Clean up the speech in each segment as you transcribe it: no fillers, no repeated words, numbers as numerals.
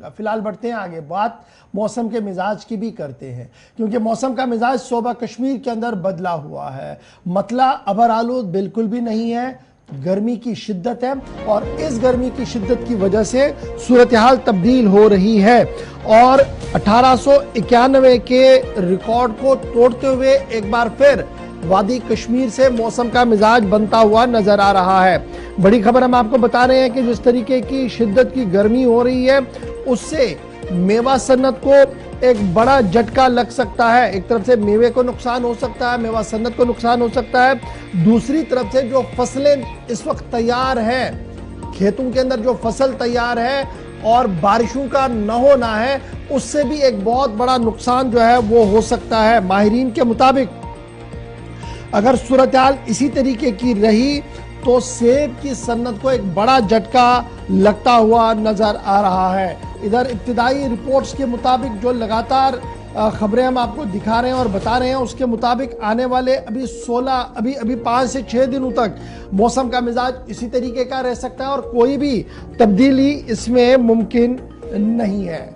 जाएगा। फिलहाल बढ़ते हैं आगे, बात मौसम के मिजाज की भी करते हैं, क्योंकि मौसम का मिजाज सूबा कश्मीर के अंदर बदला हुआ है। मतला अबर आलूद बिल्कुल भी नहीं है, गर्मी की शिद्दत है और इस गर्मी की शिद्दत की वजह से सूरत हाल तब्दील हो रही है और 1891 के रिकॉर्ड को तोड़ते हुए एक बार फिर वादी कश्मीर से मौसम का मिजाज बनता हुआ नजर आ रहा है। बड़ी खबर हम आपको बता रहे हैं कि जिस तरीके की शिद्दत की गर्मी हो रही है उससे मेवा सन्नत को एक बड़ा झटका लग सकता है। एक तरफ से मेवे को नुकसान हो सकता है, मेवा सन्नत को नुकसान हो सकता है, दूसरी तरफ से जो फसलें इस वक्त तैयार हैं, खेतों के अंदर जो फसल तैयार है और बारिशों का न होना है, उससे भी एक बहुत बड़ा नुकसान जो है वो हो सकता है। माहिरीन के मुताबिक अगर सूरत हाल इसी तरीके की रही तो सेब की सन्नत को एक बड़ा झटका लगता हुआ नजर आ रहा है। इधर इब्तिदाई रिपोर्ट्स के मुताबिक जो लगातार खबरें हम आपको दिखा रहे हैं और बता रहे हैं, उसके मुताबिक आने वाले अभी 5 से 6 दिनों तक मौसम का मिजाज इसी तरीके का रह सकता है और कोई भी तब्दीली इसमें मुमकिन नहीं है।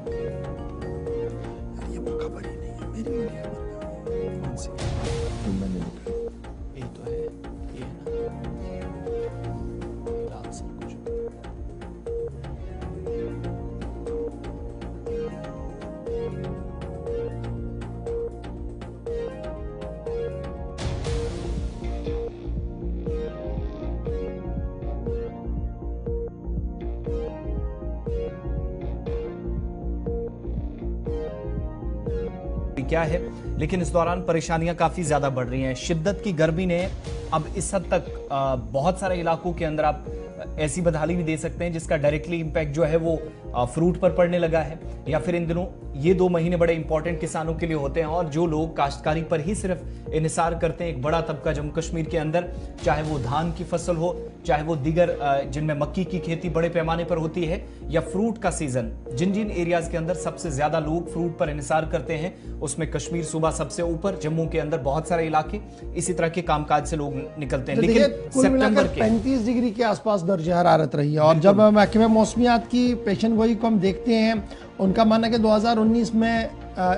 क्या है, लेकिन इस दौरान परेशानियां काफी ज्यादा बढ़ रही हैं। शिद्दत की गर्मी ने अब इस हद तक बहुत सारे इलाकों के अंदर आप ऐसी बदहाली भी दे सकते हैं जिसका डायरेक्टली इंपैक्ट जो है वो फ्रूट पर पड़ने लगा है। या फिर इन दिनों ये 2 महीने बड़े इंपॉर्टेंट किसानों के लिए होते हैं और जो लोग काश्तकारी पर ही सिर्फ इन्हिसार करते हैं, एक बड़ा तबका जम्मू कश्मीर के अंदर, चाहे वो धान की फसल हो, चाहे वो दीगर जिनमें मक्की की खेती बड़े पैमाने पर होती है, या फ्रूट का सीजन, जिन जिन एरियाज के अंदर सबसे ज्यादा लोग फ्रूट पर इन्हिसार करते हैं उसमें कश्मीर सूबा सबसे ऊपर, जम्मू के अंदर बहुत सारे इलाके इसी तरह के कामकाज से लोग निकलते हैं। लेकिन सितंबर के 35 डिग्री के आसपास दर्ज हरारत रही है और जब महकमे मौसमियात की पेशन गोई को हम देखते हैं, उनका मानना है कि 2019 में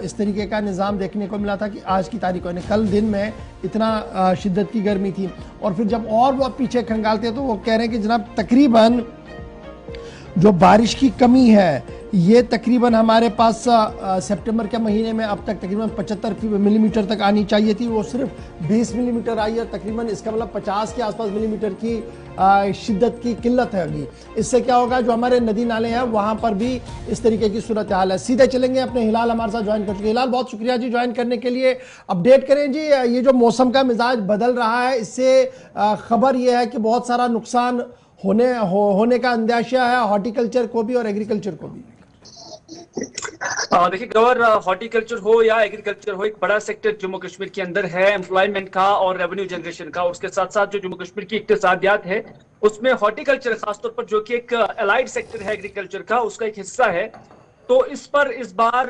इस तरीके का निज़ाम देखने को मिला था कि आज की तारीख को, कल दिन में इतना शिद्दत की गर्मी थी। और फिर जब और वो पीछे खंगालते हैं तो वो कह रहे हैं कि जनाब तकरीबन जो बारिश की कमी है ये तकरीबन हमारे पास सितंबर के महीने में अब तक तकरीबन 75 मिलीमीटर तक आनी चाहिए थी, वो सिर्फ 20 मिलीमीटर आई है। तकरीबन इसका मतलब 50 के आसपास मिलीमीटर की शिद्दत की किल्लत है अभी। इससे क्या होगा, जो हमारे नदी नाले हैं वहां पर भी इस तरीके की सूरत हाल है। सीधे चलेंगे अपने हिलाल हमारे साथ ज्वाइन कर चुके। हिलाल, बहुत शुक्रिया जी ज्वाइन करने के लिए। अपडेट करें जी, ये जो मौसम का मिजाज बदल रहा है इससे खबर यह है कि बहुत सारा नुकसान होने का अंदेशा है हॉर्टिकल्चर को भी और एग्रीकल्चर को भी। देखिए गौर, हॉर्टिकल्चर हो या एग्रीकल्चर हो, एक बड़ा सेक्टर जम्मू कश्मीर के अंदर है एम्प्लॉयमेंट का और रेवेन्यू जनरेशन का। उसके साथ साथ जो जम्मू कश्मीर की इक्तिसादियात है उसमें हॉर्टिकल्चर खासतौर पर, जो कि एक अलाइड सेक्टर है एग्रीकल्चर का, उसका एक हिस्सा है। तो इस पर इस बार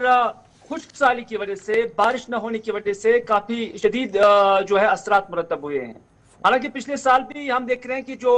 खुश्क साली की वजह से, बारिश न होने की वजह से काफी शदीद जो है असरात मुरतब हुए हैं। हालांकि पिछले साल भी हम देख रहे हैं कि जो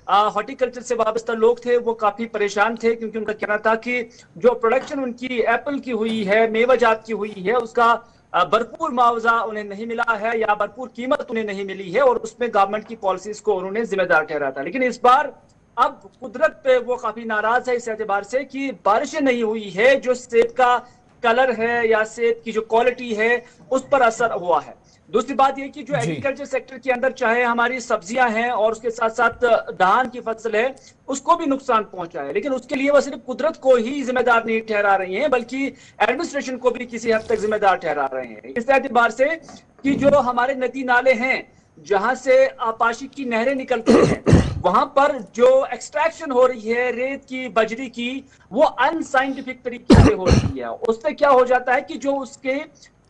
हॉर्टिकल्चर से वाबस्ता लोग थे वो काफी परेशान थे, क्योंकि उनका कहना था कि जो प्रोडक्शन उनकी एप्पल की हुई है, मेवाजात की हुई है, उसका भरपूर मुआवजा उन्हें नहीं मिला है या भरपूर कीमत उन्हें नहीं मिली है और उसमें गवर्नमेंट की पॉलिसीज को उन्होंने जिम्मेदार ठहरा था। लेकिन इस बार अब कुदरत पे वो काफी नाराज है इस एतबार से कि बारिशें नहीं हुई है, जो सेब का कलर है या सेब की जो क्वालिटी है उस पर असर हुआ है। दूसरी बात यह कि जो एग्रीकल्चर सेक्टर के अंदर चाहे हमारी सब्जियां हैं और उसके साथ साथ धान की फसल है, उसको भी नुकसान पहुंचा है। लेकिन उसके लिए वह सिर्फ कुदरत को ही जिम्मेदार नहीं ठहरा रही हैं, बल्कि एडमिनिस्ट्रेशन को भी किसी हद तक जिम्मेदार ठहरा रहे हैं, इस एतबार से कि जो हमारे नदी नाले हैं जहां से आपाशी की नहरें निकलती हैं, वहां पर जो एक्सट्रैक्शन हो रही है रेत की, बजरी की, वो अनसाइंटिफिक तरीके से हो रही है। उससे क्या हो जाता है कि जो उसके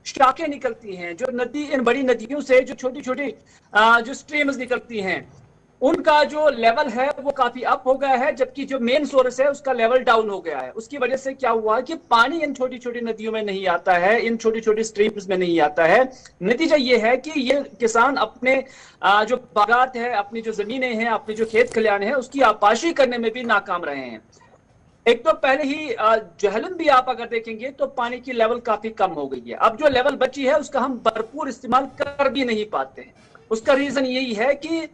शाखें निकलती हैं, जो नदी, इन बड़ी नदियों से जो छोटी छोटी जो स्ट्रीम्स निकलती हैं, उनका जो लेवल है वो काफी अप हो गया है, जबकि जो मेन सोर्स है उसका लेवल डाउन हो गया है। उसकी वजह से क्या हुआ है कि पानी इन छोटी छोटी नदियों में नहीं आता है, इन छोटी छोटी स्ट्रीम्स में नहीं आता है। नतीजा ये है कि ये किसान अपने जो बागात है, अपनी जो जमीनें हैं, अपने जो खेत खलियान है, उसकी आपाशी करने में भी नाकाम रहे हैं। एक तो पहले ही जहलम भी आप अगर देखेंगे तो पानी की लेवल काफी कम हो गई है। अब जो लेवल बची है उसका हम भरपूर इस्तेमाल कर भी नहीं पाते हैं। उसका रीजन यही है कि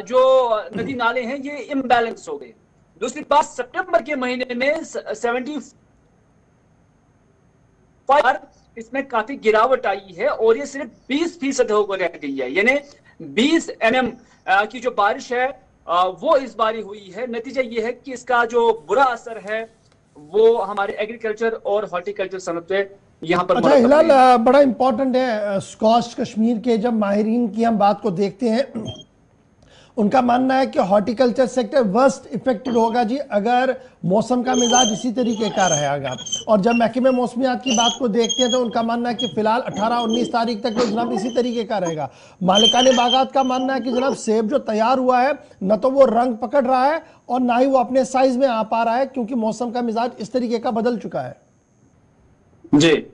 जो नदी नाले हैं ये इम्बैलेंस हो गए। दूसरी बात, सितंबर के महीने में 75 इसमें काफी गिरावट आई है और ये सिर्फ 20% होकर रह गई है। यानी 20 mm की जो बारिश है वो इस बारी हुई है। नतीजा ये है कि इसका जो बुरा असर है वो हमारे एग्रीकल्चर और हॉर्टिकल्चर सनत पे यहाँ पर अच्छा हिलाल, बड़ा इंपॉर्टेंट है स्कॉच कश्मीर के जब माहिरीन की हम बात को देखते हैं, उनका मानना है कि हॉर्टिकल्चर सेक्टर वर्स्ट इफेक्टेड होगा जी अगर मौसम का मिजाज इसी तरीके का रहेगा। और जब महकमे मौसमियात की बात को देखते हैं तो उनका मानना है कि फिलहाल 18-19 तारीख तक तो जनाब इसी तरीके का रहेगा। मालिकाने बागात का मानना है कि जनाब सेब जो तैयार हुआ है न तो वो रंग पकड़ रहा है और ना ही वो अपने साइज में आ पा रहा है, क्योंकि मौसम का मिजाज इस तरीके का बदल चुका है। जी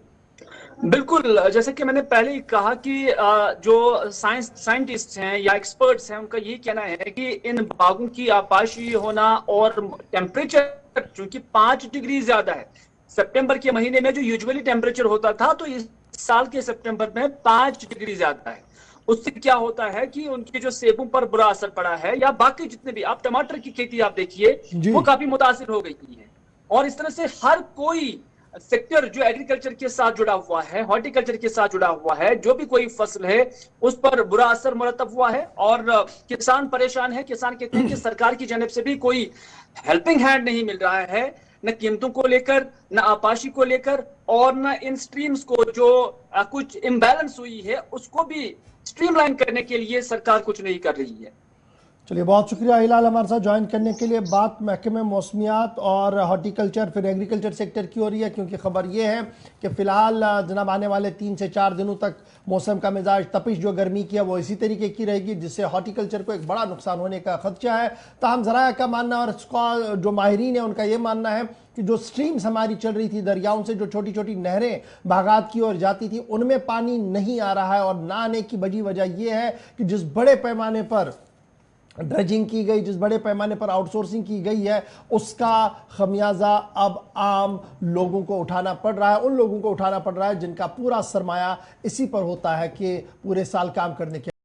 बिल्कुल, जैसे कि मैंने पहले ही कहा कि जो साइंटिस्ट हैं या एक्सपर्ट्स हैं उनका यही कहना है कि इन बागों की आपाशी होना और टेम्परेचर चूंकि 5 डिग्री ज्यादा है सितंबर के महीने में, जो यूजुअली टेम्परेचर होता था तो इस साल के सितंबर में 5 डिग्री ज्यादा है। उससे क्या होता है कि उनके जो सेबों पर बुरा असर पड़ा है, या बाकी जितने भी आप टमाटर की खेती आप देखिए वो काफी मुतासिर हो गई है। और इस तरह से हर कोई सेक्टर जो एग्रीकल्चर के साथ जुड़ा हुआ है, हॉर्टिकल्चर के साथ जुड़ा हुआ है, जो भी कोई फसल है उस पर बुरा असर मुरतब हुआ है और किसान परेशान है। किसान कहते हैं कि सरकार की जानिब से भी कोई हेल्पिंग हैंड नहीं मिल रहा है, न कीमतों को लेकर, न आपाशी को लेकर, और न इन स्ट्रीम्स को जो कुछ इम्बैलेंस हुई है उसको भी स्ट्रीमलाइन करने के लिए सरकार कुछ नहीं कर रही है। चलिए, बहुत शुक्रिया हिलाल हमारे साथ ज्वाइन करने के लिए। बात महकमे मौसमियात और हॉर्टिकल्चर फिर एग्रीकल्चर सेक्टर की हो रही है, क्योंकि खबर ये है कि फ़िलहाल जनाब आने वाले 3 से 4 दिनों तक मौसम का मिजाज, तपिश जो गर्मी की है वो इसी तरीके की रहेगी, जिससे हॉर्टिकल्चर को एक बड़ा नुकसान होने का खदशा है। ताहम ज़राया का मानना और जो माहिरीन है उनका ये मानना है कि जो स्ट्रीम्स हमारी चल रही थी, दरियाओं से जो छोटी छोटी नहरें बागात की ओर जाती थी, उनमें पानी नहीं आ रहा है। और ना आने की बड़ी वजह यह है कि जिस बड़े पैमाने पर ड्रेजिंग की गई, जिस बड़े पैमाने पर आउटसोर्सिंग की गई है, उसका खमियाजा अब आम लोगों को उठाना पड़ रहा है। उन लोगों को उठाना पड़ रहा है जिनका पूरा सरमाया इसी पर होता है कि पूरे साल काम करने के